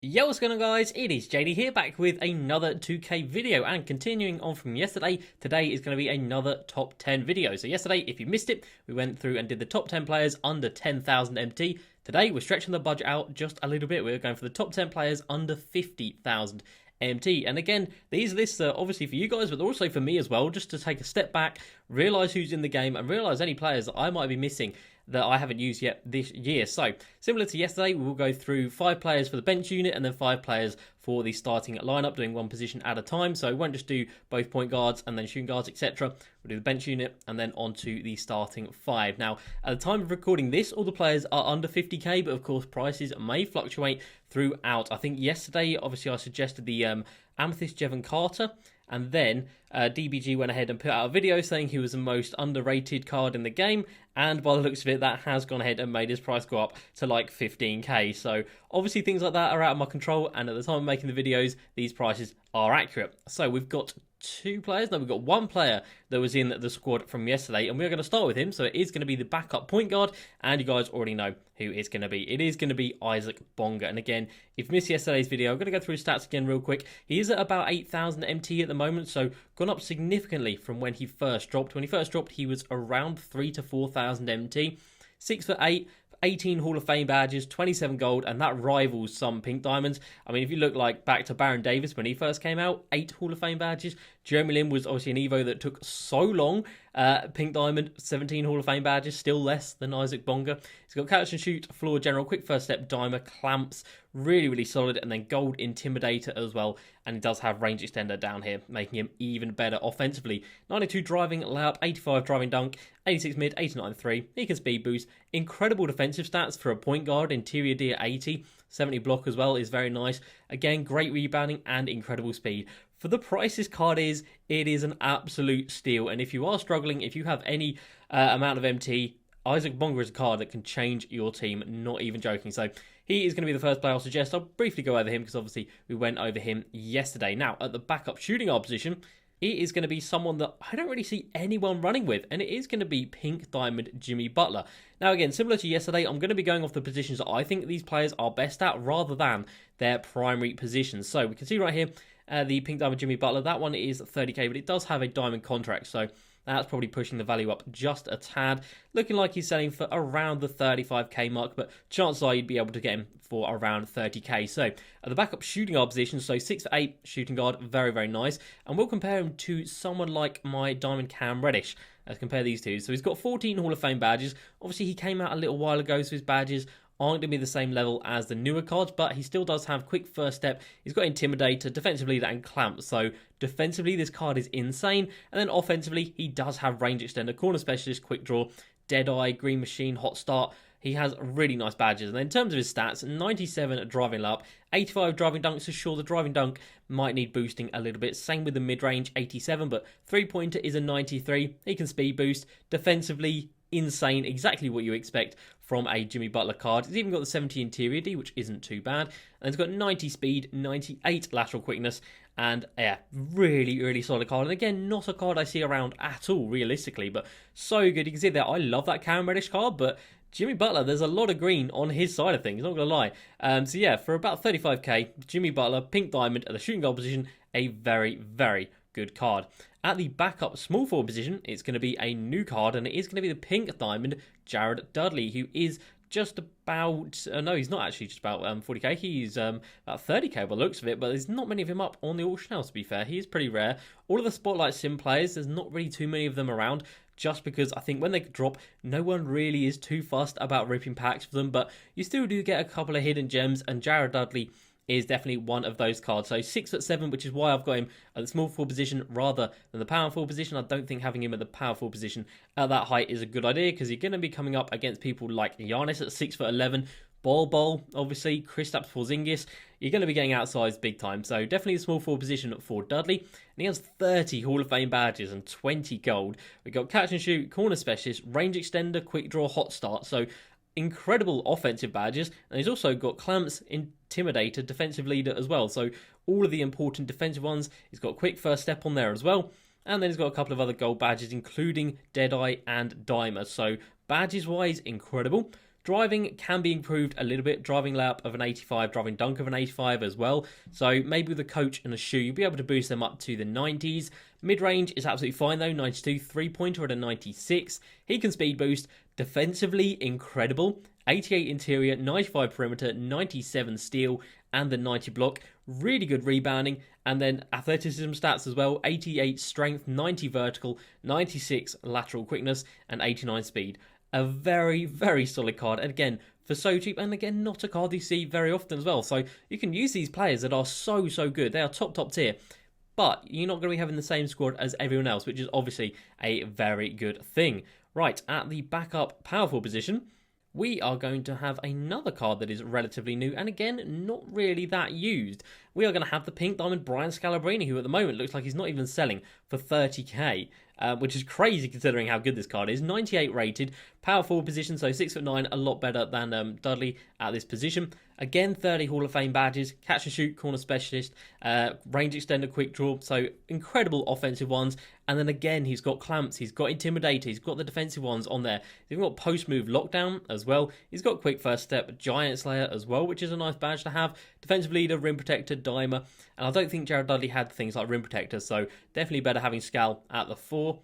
Yo, what's going on guys, it is JD here back with another 2K video, and continuing on from yesterday, today is going to be another top 10 video. So yesterday, if you missed it, we went through and did the top 10 players under 10,000 MT. Today we're stretching the budget out just a little bit, we're going for the top 10 players under 50,000 MT. And again, these lists are obviously for you guys, but also for me as well, just to take a step back, realise who's in the game, and realise any players that I might be missing that I haven't used yet this year. So, similar to yesterday, we will go through 5 players for the bench unit and then 5 players for the starting lineup, doing one position at a time. So, we won't just do both point guards and then shooting guards, etc. We'll do the bench unit and then on to the starting 5. Now, at the time of recording this, all the players are under 50k, but of course, prices may fluctuate throughout. I think yesterday, obviously, I suggested the Amethyst Jevon Carter. And then DBG went ahead and put out a video saying he was the most underrated card in the game. And by the looks of it, that has gone ahead and made his price go up to like 15k. So obviously things like that are out of my control. And at the time of making the videos, these prices are accurate. So we've got 2 players. No, we've got 1 player that was in the squad from yesterday, and we're going to start with him. So it is going to be the backup point guard, and you guys already know who it's going to be. It is going to be Isaac Bonga. And again, if you missed yesterday's video, I'm going to go through his stats again real quick. He is at about 8,000 MT at the moment, so gone up significantly from when he first dropped. When he first dropped, he was around 3,000 to 4,000 MT. 6'8", 18 Hall of Fame badges, 27 gold, and that rivals some pink diamonds. I mean, if you look like back to Baron Davis when he first came out, 8 Hall of Fame badges. Jeremy Lin was obviously an Evo that took so long. Pink diamond, 17 Hall of Fame badges, still less than Isaac Bonga. He's got catch and shoot, floor general, quick first step, dimer, clamps, really solid, and then gold intimidator as well. And he does have range extender down here, making him even better offensively. 92 driving layup, 85 driving dunk, 86 mid, 89 3. He can speed boost. Incredible defensive stats for a point guard. Interior D at 80. 70 block as well is very nice. Again, great rebounding and incredible speed. For the price this card is, it is an absolute steal. And if you are struggling, if you have any amount of MT, Isaac Bonga is a card that can change your team, not even joking. So he is going to be the first player I'll suggest. I'll briefly go over him because obviously we went over him yesterday. Now, at the backup shooting guard position, it is going to be someone that I don't really see anyone running with, and it is going to be Pink Diamond Jimmy Butler. Now again, similar to yesterday, I'm going to be going off the positions that I think these players are best at rather than their primary positions. So we can see right here, the Pink Diamond Jimmy Butler, that one is 30k, but it does have a diamond contract, so that's probably pushing the value up just a tad. Looking like he's selling for around the 35k mark, but chances are you'd be able to get him for around 30k. So at the backup shooting guard position, so 6'8" shooting guard, very nice. And we'll compare him to someone like my Diamond Cam Reddish. Let's compare these two. So he's got 14 Hall of Fame badges. Obviously he came out a little while ago, so his badges aren't going to be the same level as the newer cards, but he still does have quick first step. He's got intimidator, defensive leader, and clamp. So defensively, this card is insane. And then offensively, he does have range extender, corner specialist, quick draw, deadeye, green machine, hot start. He has really nice badges. And then in terms of his stats, 97 driving layup, 85 driving dunk. So sure, the driving dunk might need boosting a little bit. Same with the mid-range, 87, but three-pointer is a 93. He can speed boost. Defensively, insane, exactly what you expect from a Jimmy Butler card. He's even got the 70 interior D, which isn't too bad. And he's got 90 speed, 98 lateral quickness, and yeah, really solid card. And again, not a card I see around at all, realistically, but so good. You can see there, I love that Cam Reddish card, but Jimmy Butler, there's a lot of green on his side of things, not going to lie. So yeah, for about 35k, Jimmy Butler, Pink Diamond at the shooting guard position, a very good card. At the backup small forward position, it's going to be a new card, and it is going to be the Pink Diamond Jared Dudley, who is just about, no, he's not actually just about 40k, he's about 30k by the looks of it, but there's not many of him up on the auction house, to be fair. He is pretty rare. All of the Spotlight Sim players, there's not really too many of them around, just because I think when they drop, no one really is too fussed about ripping packs for them, but you still do get a couple of hidden gems, and Jared Dudley is definitely one of those cards. So 6'7", which is why I've got him at the small forward position rather than the power forward position. I don't think having him at the power forward position at that height is a good idea, because you're going to be coming up against people like Giannis at 6'11", Bol, obviously, Kristaps Porzingis. You're going to be getting outsized big time. So definitely a small forward position for Dudley. And he has 30 Hall of Fame badges and 20 gold. We've got catch and shoot, corner specialist, range extender, quick draw, hot start. So incredible offensive badges, and he's also got clamps, intimidator, defensive leader as well. So all of the important defensive ones. He's got quick first step on there as well, and then he's got a couple of other gold badges, including deadeye and dimer. So badges wise, incredible. Driving can be improved a little bit. Driving layup of an 85, driving dunk of an 85 as well. So maybe with a coach and a shoe, you'll be able to boost them up to the 90s. Mid-range is absolutely fine though, 92. Three-pointer at a 96. He can speed boost. Defensively, incredible. 88 interior, 95 perimeter, 97 steal, and the 90 block. Really good rebounding. And then athleticism stats as well. 88 strength, 90 vertical, 96 lateral quickness, and 89 speed. A very, very solid card. And again, for so cheap, and again, not a card you see very often as well. So you can use these players that are so good. They are top tier. But you're not going to be having the same squad as everyone else, which is obviously a very good thing. Right, at the backup powerful position, we are going to have another card that is relatively new, and again, not really that used. We are going to have the Pink Diamond Brian Scalabrine, who at the moment looks like he's not even selling for 30k. Which is crazy considering how good this card is. 98 rated, power forward position, so 6'9", a lot better than Dudley at this position. Again, 30 Hall of Fame badges, catch and shoot, corner specialist, range extender, quick draw, so incredible offensive ones. And then again, he's got clamps, he's got intimidator, he's got the defensive ones on there. He's got post move lockdown as well. He's got quick first step, giant slayer as well, which is a nice badge to have. Defensive leader, rim protector, dimer. And I don't think Jared Dudley had things like rim protector, so definitely better having Scal at the 4.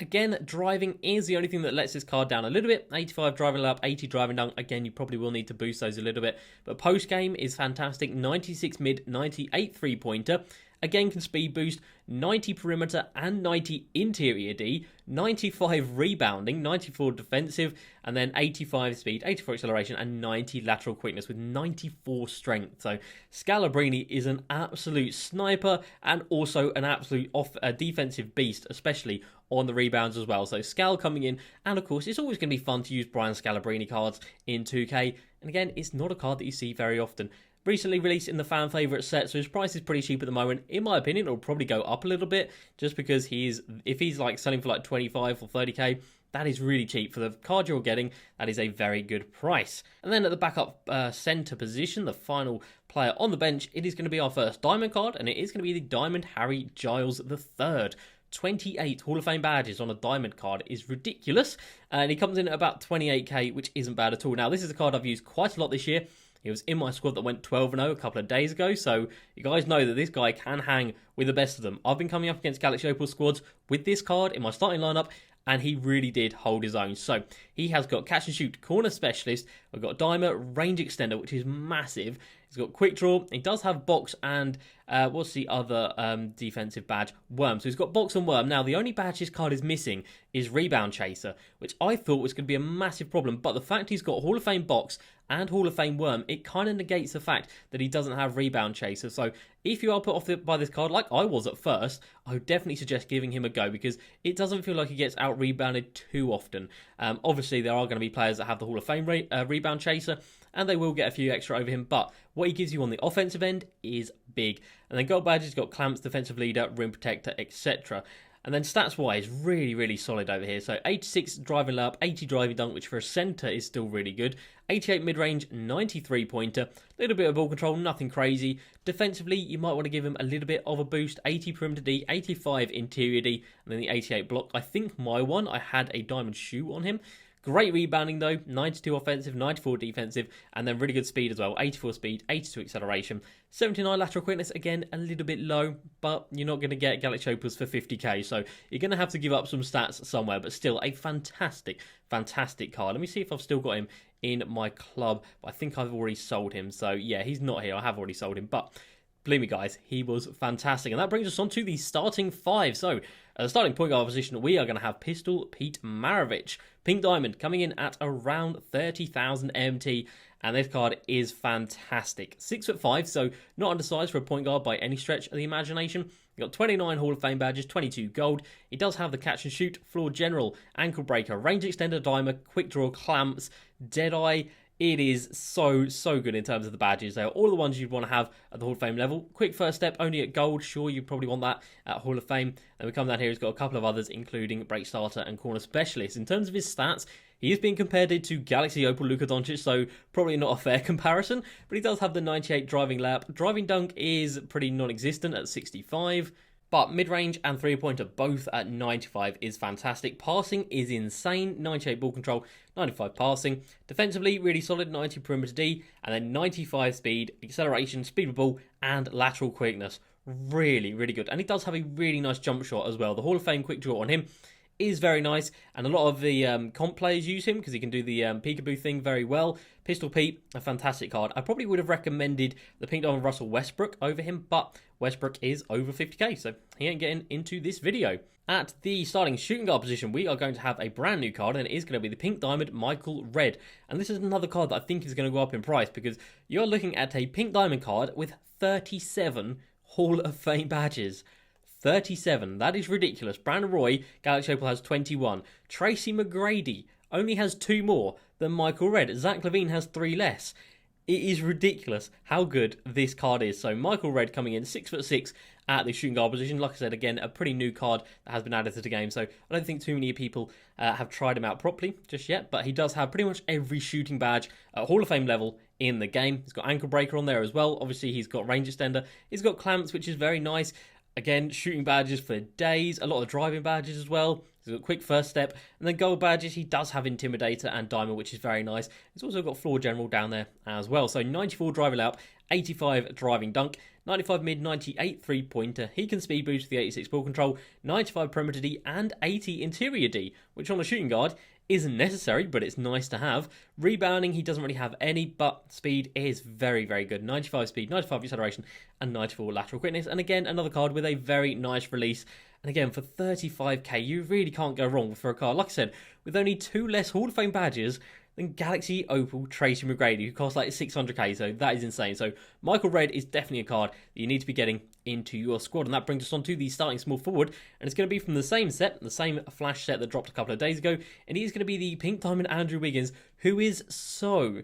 Again, driving is the only thing that lets this card down a little bit. 85 driving layup, 80 driving dunk. Again, you probably will need to boost those a little bit. But post-game is fantastic. 96 mid, 98 three-pointer. Again, can speed boost, 90 perimeter and 90 interior D, 95 rebounding, 94 defensive, and then 85 speed, 84 acceleration, and 90 lateral quickness with 94 strength. So Scalabrine is an absolute sniper and also an absolute defensive beast, especially on the rebounds as well. So Scal coming in, and of course, it's always going to be fun to use Brian Scalabrine cards in 2K. And again, it's not a card that you see very often. Recently released in the fan favourite set, so his price is pretty cheap at the moment. In my opinion, it'll probably go up a little bit, just because if he's like selling for like 25 or 30k, that is really cheap. For the card you're getting, that is a very good price. And then at the backup centre position, the final player on the bench, it is going to be our first diamond card, and it is going to be the Diamond Harry Giles III. 28 Hall of Fame badges on a diamond card is ridiculous, and he comes in at about 28k, which isn't bad at all. Now, this is a card I've used quite a lot this year. He was in my squad that went 12-0 a couple of days ago, so you guys know that this guy can hang with the best of them. I've been coming up against Galaxy Opal squads with this card in my starting lineup, and he really did hold his own. So he has got catch and shoot, corner specialist. I've got dimer, range extender, which is massive. He's got quick draw. He does have box and what's the other defensive badge? Worm. So he's got box and worm. Now, the only badge this card is missing is rebound chaser, which I thought was going to be a massive problem. But the fact he's got Hall of Fame box and Hall of Fame worm, it kind of negates the fact that he doesn't have rebound chaser. So if you are put off by this card, like I was at first, I would definitely suggest giving him a go, because it doesn't feel like he gets out rebounded too often. Obviously, there are going to be players that have the Hall of Fame rebound chaser, and they will get a few extra over him, but what he gives you on the offensive end is big. And then gold badges, got clamps, defensive leader, rim protector, etc. And then stats-wise, really solid over here. So 86 driving layup, 80 driving dunk, which for a centre is still really good. 88 mid-range, 93 pointer. A little bit of ball control, nothing crazy. Defensively, you might want to give him a little bit of a boost. 80 perimeter D, 85 interior D, and then the 88 block. I think my one, I had a diamond shoe on him. Great rebounding though, 92 offensive, 94 defensive, and then really good speed as well. 84 speed, 82 acceleration, 79 lateral quickness, again a little bit low, but you're not going to get Galaxy Opals for 50k, so you're going to have to give up some stats somewhere, but still a fantastic card. Let me see if I've still got him in my club, but I think I've already sold him, so yeah, he's not here. I have already sold him, but believe me guys, he was fantastic. And that brings us on to the starting 5. So at the starting point guard position, we are going to have Pistol Pete Maravich, Pink Diamond, coming in at around 30,000 MT. And this card is fantastic. 6'5", so not undersized for a point guard by any stretch of the imagination. You've got 29 Hall of Fame badges, 22 gold. He does have the catch and shoot, floor general, ankle breaker, range extender, dimer, quick draw, clamps, deadeye. It is so good in terms of the badges. They are all the ones you'd want to have at the Hall of Fame level. Quick first step, only at gold. Sure, you probably want that at Hall of Fame. And we come down here, he's got a couple of others, including break starter and corner specialist. In terms of his stats, he is being compared to Galaxy Opal Luka Doncic, so probably not a fair comparison. But he does have the 98 driving layup. Driving dunk is pretty non-existent at 65. But mid-range and three-pointer both at 95 is fantastic. Passing is insane. 98 ball control, 95 passing. Defensively, really solid, 90 perimeter D, and then 95 speed, acceleration, speed of ball, and lateral quickness. Really, really good. And he does have a really nice jump shot as well. The Hall of Fame quick draw on him is very nice, and a lot of the comp players use him because he can do the peekaboo thing very well. Pistol Pete, a fantastic card. I probably would have recommended the Pink Diamond Russell Westbrook over him, but Westbrook is over 50k, so he ain't getting into this video. At the starting shooting guard position, we are going to have a brand new card, and it is going to be the Pink Diamond Michael Redd. And this is another card that I think is going to go up in price because you're looking at a Pink Diamond card with 37 Hall of Fame badges. 37. That is ridiculous. Brandon Roy, Galaxy Opal, has 21. Tracy McGrady only has 2 more than Michael Redd. Zach LaVine has 3 less. It is ridiculous how good this card is. So Michael Redd coming in 6'6" at the shooting guard position. Like I said, again, a pretty new card that has been added to the game. So I don't think too many people have tried him out properly just yet. But he does have pretty much every shooting badge at Hall of Fame level in the game. He's got ankle breaker on there as well. Obviously, he's got range extender. He's got clamps, which is very nice. Again, shooting badges for days, a lot of driving badges as well. He's got quick first step. And then gold badges, he does have Intimidator and Diamond, which is very nice. He's also got Floor General down there as well. So 94 driving layup, 85 driving dunk, 95 mid, 98 three-pointer. He can speed boost with the 86 ball control, 95 perimeter D, and 80 interior D, which on a shooting guard isn't necessary, but it's nice to have. Rebounding, he doesn't really have any, but speed is very, very good. 95 speed, 95 acceleration, and 94 lateral quickness. And again, another card with a very nice release. And again, for 35k, you really can't go wrong for a card, like I said, with only 2 less Hall of Fame badges than Galaxy Opal Tracy McGrady, who costs like 600k, so that is insane. So Michael Redd is definitely a card that you need to be getting into your squad, and that brings us on to the starting small forward, and it's going to be from the same set, the same flash set that dropped a couple of days ago, and he is going to be the Pink Diamond Andrew Wiggins, who is so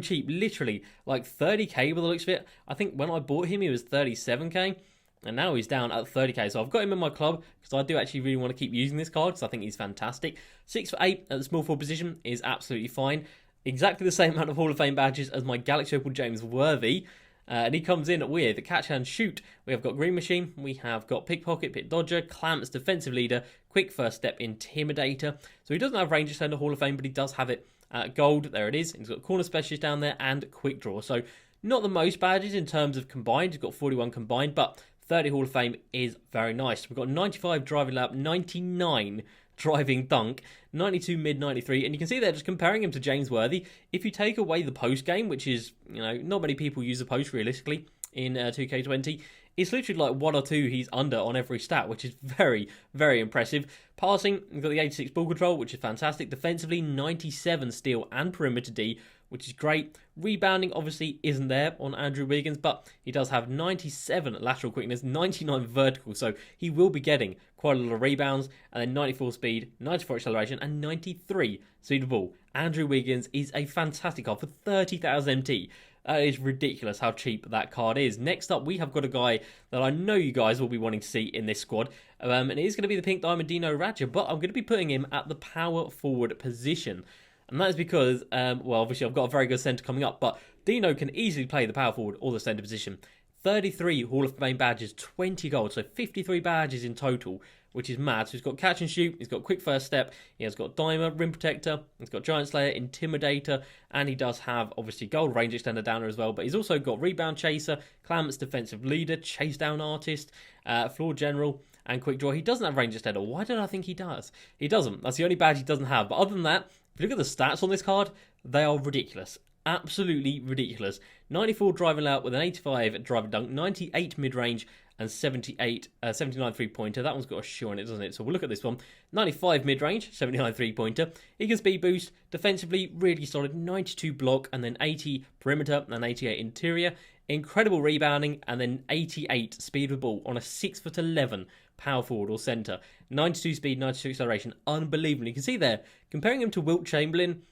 cheap, literally like 30k by the looks of it. I think when I bought him, he was 37k. And now he's down at 30k. So I've got him in my club because I do actually really want to keep using this card because I think he's fantastic. 6'8" at the small forward position is absolutely fine. Exactly the same amount of Hall of Fame badges as my Galaxy Opal James Worthy. And he comes in with the catch and shoot. We have got Green Machine. We have got Pickpocket, Pit Dodger, Clamps, Defensive Leader, Quick First Step, Intimidator. So he doesn't have Range Extender Hall of Fame, but he does have it at Gold. There it is. He's got Corner Specialist down there and Quick Draw. So not the most badges in terms of combined. He's got 41 combined, but 30 Hall of Fame is very nice. We've got 95 driving lap, 99 driving dunk, 92 mid, 93, and you can see there just comparing him to James Worthy. If you take away the post game, which is, not many people use the post realistically in 2K20, it's literally like 1 or 2 he's under on every stat, which is very, very impressive. Passing, we've got the 86 ball control, which is fantastic. Defensively, 97 steal and perimeter D, which is great. Rebounding obviously isn't there on Andrew Wiggins, but he does have 97 lateral quickness, 99 vertical, so he will be getting quite a lot of rebounds, and then 94 speed, 94 acceleration, and 93 speed of ball. Andrew Wiggins is a fantastic card for 30,000 MT. That is ridiculous how cheap that card is. Next up, we have got a guy that I know you guys will be wanting to see in this squad, and it is going to be the Pink Diamond Dino Radja, but I'm going to be putting him at the power forward position. And that is because, obviously I've got a very good centre coming up, but Dino can easily play the power forward or the centre position. 33 Hall of Fame badges, 20 gold, so 53 badges in total, which is mad. So he's got catch and shoot, he's got quick first step, he has got Dimer, rim protector, he's got Giant Slayer, Intimidator, and he does have, obviously, gold range extender downer as well, but he's also got rebound chaser, Clamps, defensive leader, chase down artist, floor general, and quick draw. He doesn't have range extender. Why did I think he does? He doesn't. That's the only badge he doesn't have. But other than that, if you look at the stats on this card, they are ridiculous. Absolutely ridiculous. 94 driving layup with an 85 driving dunk, 98 mid-range, and 79 three-pointer. That one's got a shoe on it, doesn't it? So we'll look at this one. 95 mid-range, 79 three-pointer. He can speed boost. Defensively, really solid. 92 block, and then 80 perimeter, and 88 interior. Incredible rebounding, and then 88 speed with ball on a 6'11" power forward or centre. 92 speed, 92 acceleration. Unbelievable. You can see there, comparing him to Wilt Chamberlain,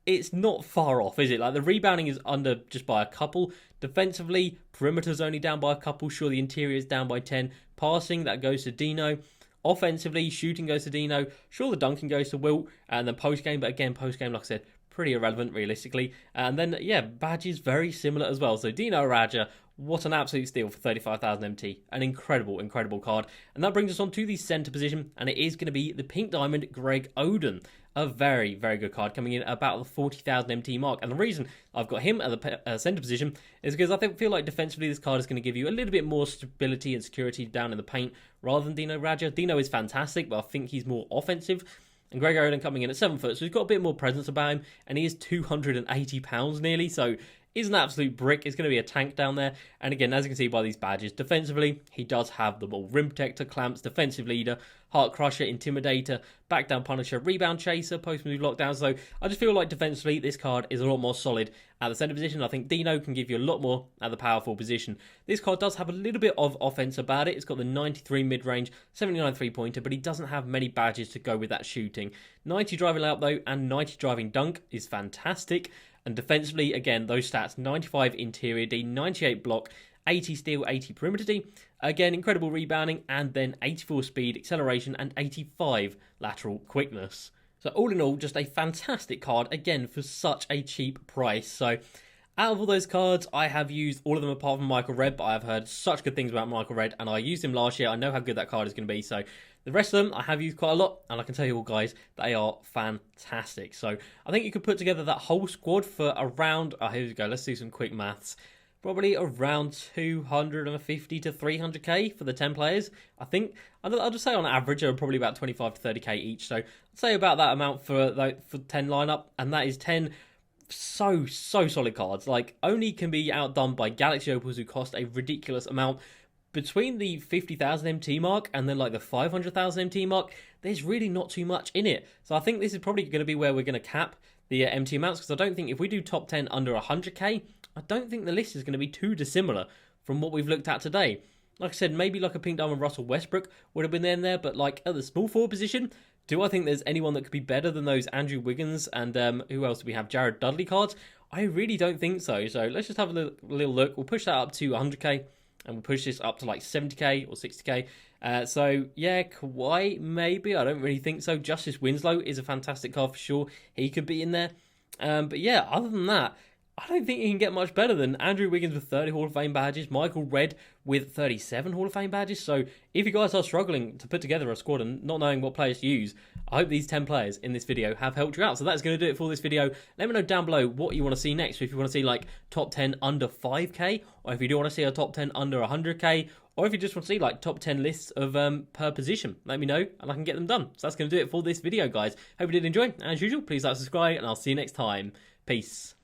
it's not far off, is it? Like, the rebounding is under just by a couple. Defensively, perimeter's only down by a couple. Sure, the interior is down by 10. Passing, that goes to Dino. Offensively, shooting goes to Dino. Sure, the dunking goes to Wilt. And then post-game, but again, post-game, like I said, pretty irrelevant, realistically. And then, yeah, badges very similar as well. So Dino Radja, What an absolute steal for 35,000 MT. An incredible, incredible card. And that brings us on to the centre position, and it is going to be the Pink Diamond Greg Oden. A very, very good card coming in at about the 40,000 MT mark. And the reason I've got him at the centre position is because I feel like defensively this card is going to give you a little bit more stability and security down in the paint rather than Dino Radja. Dino is fantastic, but I think he's more offensive. And Greg Oden coming in at 7 foot, so he's got a bit more presence about him, and he is 280 pounds nearly, so he's an absolute brick. It's going to be a tank down there. And again, as you can see by these badges, defensively, he does have them all. Rim Protector, Clamps, Defensive Leader, Heart Crusher, Intimidator, Back Down Punisher, Rebound Chaser, Post Move Lockdown. So I just feel like defensively, this card is a lot more solid at the centre position. I think Dino can give you a lot more at the powerful position. This card does have a little bit of offense about it. It's got the 93 mid-range, 79 three-pointer, but he doesn't have many badges to go with that shooting. 90 driving layup though, and 90 driving dunk is fantastic. And defensively, again, those stats, 95 interior D, 98 block, 80 steal, 80 perimeter D. Again, incredible rebounding, and then 84 speed, acceleration, and 85 lateral quickness. So all in all, just a fantastic card, again, for such a cheap price. So out of all those cards, I have used all of them apart from Michael Red, but I've heard such good things about Michael Red, and I used him last year. I know how good that card is going to be, so the rest of them I have used quite a lot, and I can tell you all, guys, they are fantastic. So I think you could put together that whole squad for around, here we go, let's do some quick maths. Probably around 250 to 300k for the 10 players. I think, I'll just say on average, they're probably about 25 to 30k each. So I'd say about that amount for 10 lineup, and that is 10 so solid cards. Like, only can be outdone by Galaxy Opals, who cost a ridiculous amount. Between the 50,000 MT mark and then like the 500,000 MT mark, there's really not too much in it. So I think this is probably going to be where we're going to cap the MT amounts, because I don't think if we do top 10 under 100k, I don't think the list is going to be too dissimilar from what we've looked at today. Like I said, maybe like a Pink Diamond Russell Westbrook would have been in there, but like at the small forward position, do I think there's anyone that could be better than those Andrew Wiggins and who else do we have? Jared Dudley cards? I really don't think so. So let's just have a little look. We'll push that up to 100k. And we'll push this up to like 70k or 60k. So, yeah, Kawhi, maybe. I don't really think so. Justice Winslow is a fantastic card for sure. He could be in there. But, yeah, other than that, I don't think you can get much better than Andrew Wiggins with 30 Hall of Fame badges, Michael Red with 37 Hall of Fame badges. So if you guys are struggling to put together a squad and not knowing what players to use, I hope these 10 players in this video have helped you out. So that's going to do it for this video. Let me know down below what you want to see next. So if you want to see like top 10 under 5k, or if you do want to see a top 10 under 100k, or if you just want to see like top 10 lists of per position, let me know and I can get them done. So that's going to do it for this video, guys. Hope you did enjoy. As usual, please like, subscribe, and I'll see you next time. Peace.